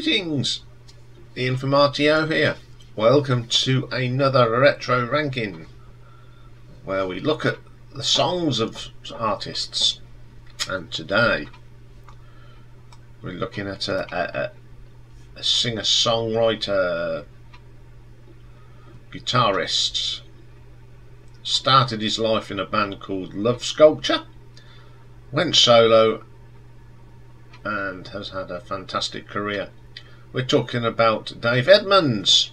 Greetings, Iain from R.T.O here. Welcome to another retro ranking where we look at the songs of artists, and today we're looking at a singer-songwriter, guitarist. Started his life in a band called Love Sculpture, went solo and has had a fantastic career. We're talking about Dave Edmunds,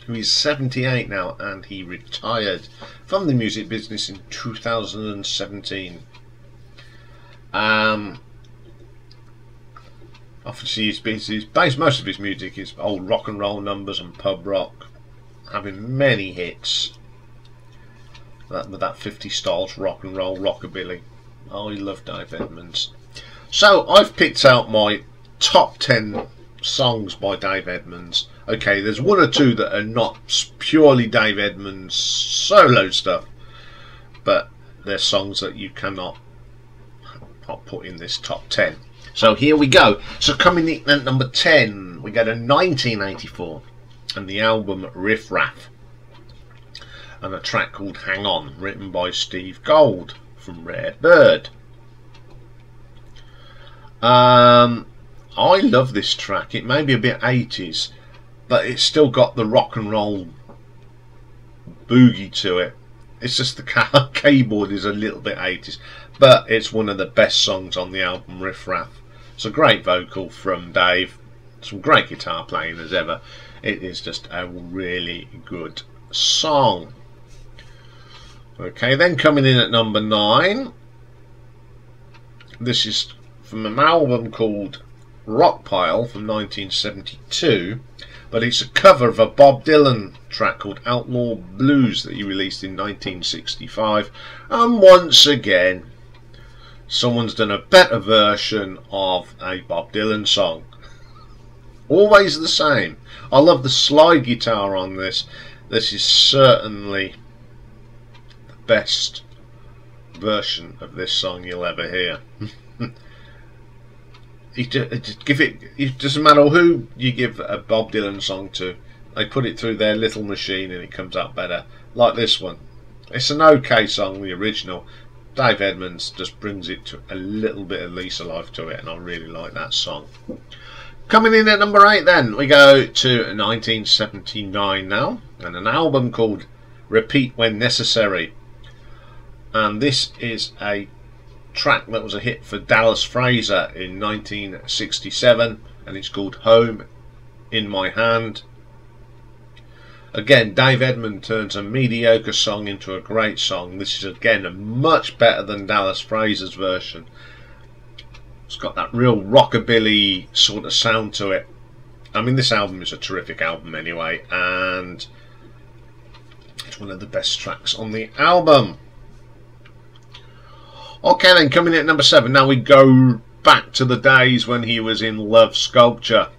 who is 78 now, and he retired from the music business in 2017. Obviously he's based most of his music is old rock and roll numbers and pub rock, having many hits with that 50 styles rock and roll rockabilly. I love Dave Edmunds. So I've picked out my top 10 songs by Dave Edmunds. Okay, there's one or two that are not purely Dave Edmunds solo stuff, but they're songs that you cannot put in this top 10. So here we go. So coming in at number 10, we go to 1984 and the album Riff Raff, and a track called Hang On, written by Steve Gold from Rare Bird. I love this track. It may be a bit 80s, but it's still got the rock and roll boogie to it. It's just the keyboard is a little bit 80s, but it's one of the best songs on the album Riff Raff. It's a great vocal from Dave, some great guitar playing as ever. It is just a really good song. Okay, then coming in at number 9, this is from an album called Rockpile from 1972, but it's a cover of a Bob Dylan track called Outlaw Blues that he released in 1965, and once again someone's done a better version of a Bob Dylan song. Always the same. I love the slide guitar on this. This is certainly the best version of this song you'll ever hear. It doesn't matter who you give a Bob Dylan song to, they put it through their little machine and it comes out better. Like this one. It's an okay song, the original. Dave Edmunds just brings it to a little bit of Lisa life to it, and I really like that song. Coming in at number 8 then, we go to 1979 now, and an album called Repeat When Necessary. And this is a track that was a hit for Dallas Fraser in 1967, and it's called Home in My Hand. Again, Dave Edmunds turns a mediocre song into a great song. This is again much better than Dallas Fraser's version. It's got that real rockabilly sort of sound to it. I mean, this album is a terrific album anyway, and it's one of the best tracks on the album. Okay then, coming in at number 7, now we go back to the days when he was in Love Sculpture.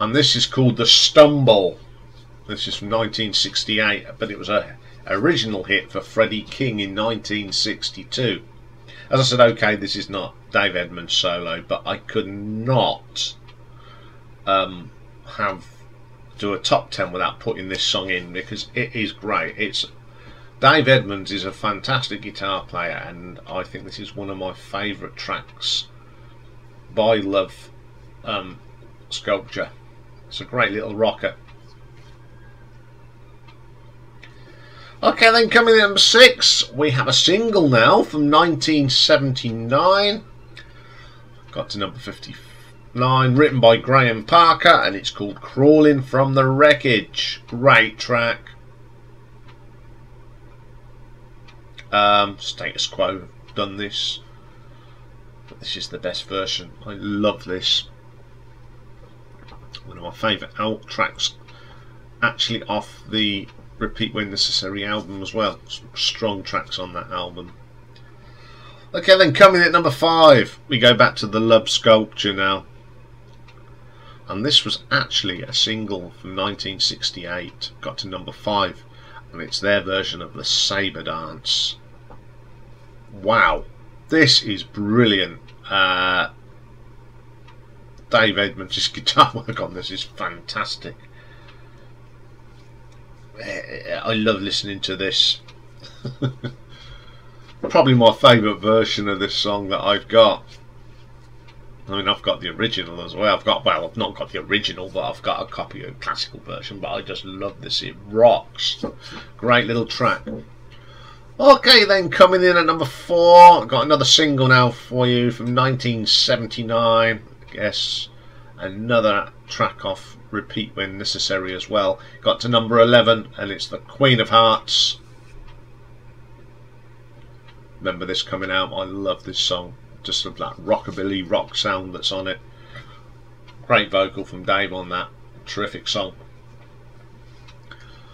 And this is called The Stumble. This is from 1968, but it was an original hit for Freddie King in 1962. As I said, okay, this is not Dave Edmunds solo, but I could not do a top 10 without putting this song in, because it is great. Dave Edmunds is a fantastic guitar player, and I think this is one of my favourite tracks by Love Sculpture. It's a great little rocker. Okay then, coming in at number 6, we have a single now from 1979. Got to number 59, written by Graham Parker, and it's called Crawling from the Wreckage. Great track. Status Quo have done this, but this is the best version. I love this. One of my favourite tracks, actually, off the Repeat When Necessary album as well. Some strong tracks on that album. Okay then, coming at number 5, we go back to the Love Sculpture now, and this was actually a single from 1968. Got to number 5, and it's their version of the Sabre Dance. Wow, this is brilliant. Dave Edmunds' guitar work on this is fantastic. I love listening to this. Probably my favourite version of this song that I've got. I mean, I've got the original as well. Well, I've not got the original, but I've got a copy of the classical version. But I just love this. It rocks. Great little track. Okay, then coming in at number 4, I've got another single now for you from 1979. I guess another track off Repeat When Necessary as well. Got to number 11, and it's the Queen of Hearts. Remember this coming out? I love this song. Just that rockabilly rock sound that's on it. Great vocal from Dave on that. Terrific song.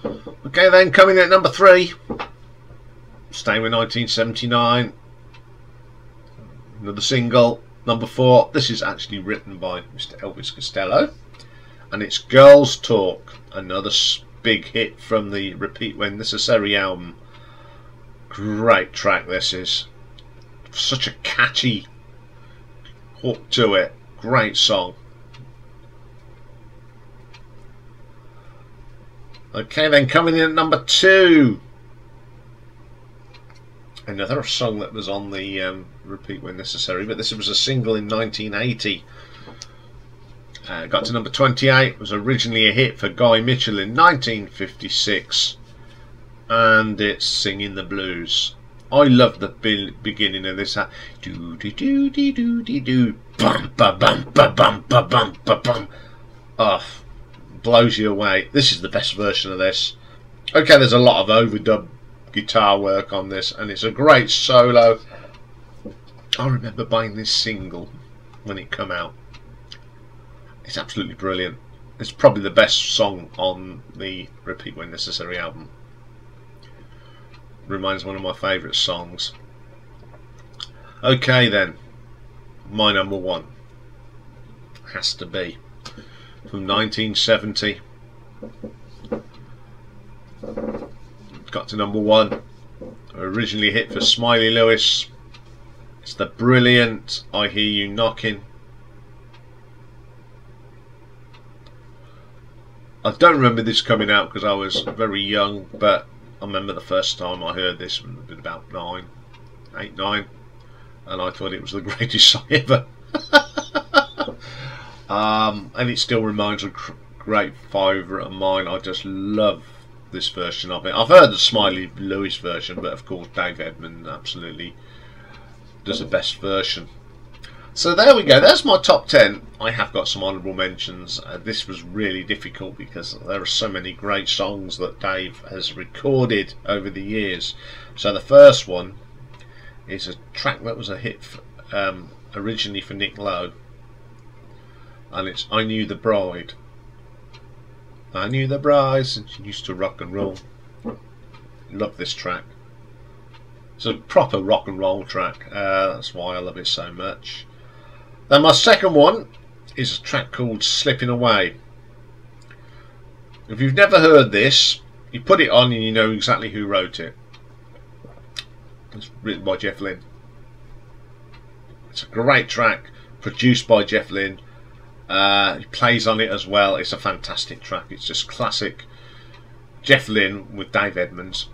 Okay, then coming in at number 3. Staying with 1979. Another single, number 4. This is actually written by Mr. Elvis Costello, and it's Girls Talk, another big hit from the Repeat When Necessary album. Great track this is. Such a catchy hook to it. Great song. Okay, then coming in at number 2. Another song that was on the Repeat When Necessary, but this was a single in 1980. Got to number 28. It was originally a hit for Guy Mitchell in 1956, and it's Singing the Blues. I love the beginning of this. Do do do do do do do bum ba bum ba bum ba bum ba bum. Oh, blows you away. This is the best version of this. Okay, there's a lot of overdub guitar work on this, and it's a great solo. I remember buying this single when it came out. It's absolutely brilliant. It's probably the best song on the Repeat When Necessary album. Reminds one of my favourite songs. Okay then, my number 1 has to be from 1970. Got to number 1. Originally hit for Smiley Lewis. It's the brilliant I Hear You Knocking. I don't remember this coming out because I was very young, but I remember the first time I heard this when I was about 8, 9, and I thought it was the greatest song ever. And it still remains a great favourite of mine. I just love this version of it. I've heard the Smiley Lewis version, but of course Dave Edmunds absolutely does the best version. So there we go, there's my top 10. I have got some honourable mentions. This was really difficult because there are so many great songs that Dave has recorded over the years. So the first one is a track that was a hit originally for Nick Lowe, and it's I Knew the Bride. I knew the bride since she used to rock and roll. Love this track. It's a proper rock and roll track. That's why I love it so much. Then my second one is a track called Slipping Away. If you've never heard this, you put it on and you know exactly who wrote it. It's written by Jeff Lynne. It's a great track, produced by Jeff Lynne. He plays on it as well. It's a fantastic track. It's just classic Jeff Lynne with Dave Edmunds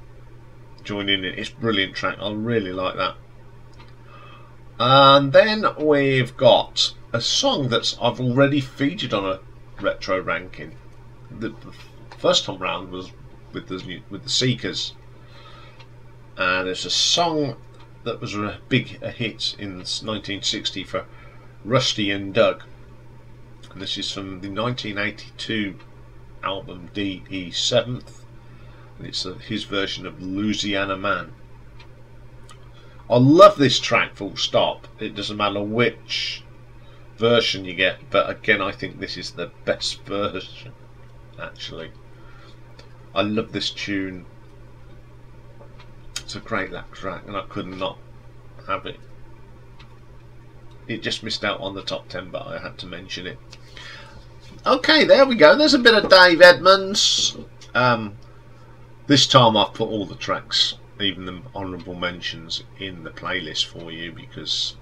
joining in. It's a brilliant track. I really like that. And then we've got a song that I've already featured on a retro ranking. The first time round was with the Seekers, and it's a song that was a big hit in 1960 for Rusty and Doug. And this is from the 1982 album D.E. 7th, and it's his version of Louisiana Man. I love this track, full stop. It doesn't matter which version you get, but again I think this is the best version actually. I love this tune. It's a great track and I could not have it. It just missed out on the top 10, but I had to mention it. Okay, there we go. There's a bit of Dave Edmunds. This time I've put all the tracks, even the honourable mentions, in the playlist for you because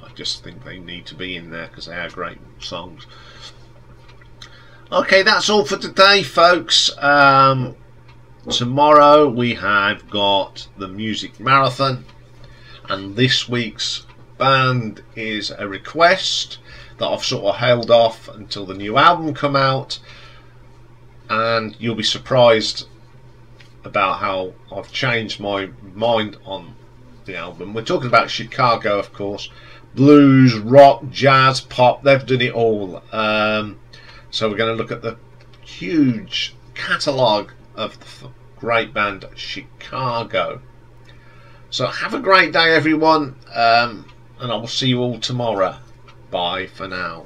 I just think they need to be in there because they are great songs. Okay, that's all for today, folks. Tomorrow we have got the music marathon, and this week's band is a request that I've sort of held off until the new album come out, and you'll be surprised about how I've changed my mind on the album. We're talking about Chicago, of course. Blues, rock, jazz, pop, they've done it all. So we're going to look at the huge catalogue of the great band Chicago. So have a great day, everyone, and I will see you all tomorrow. Bye for now.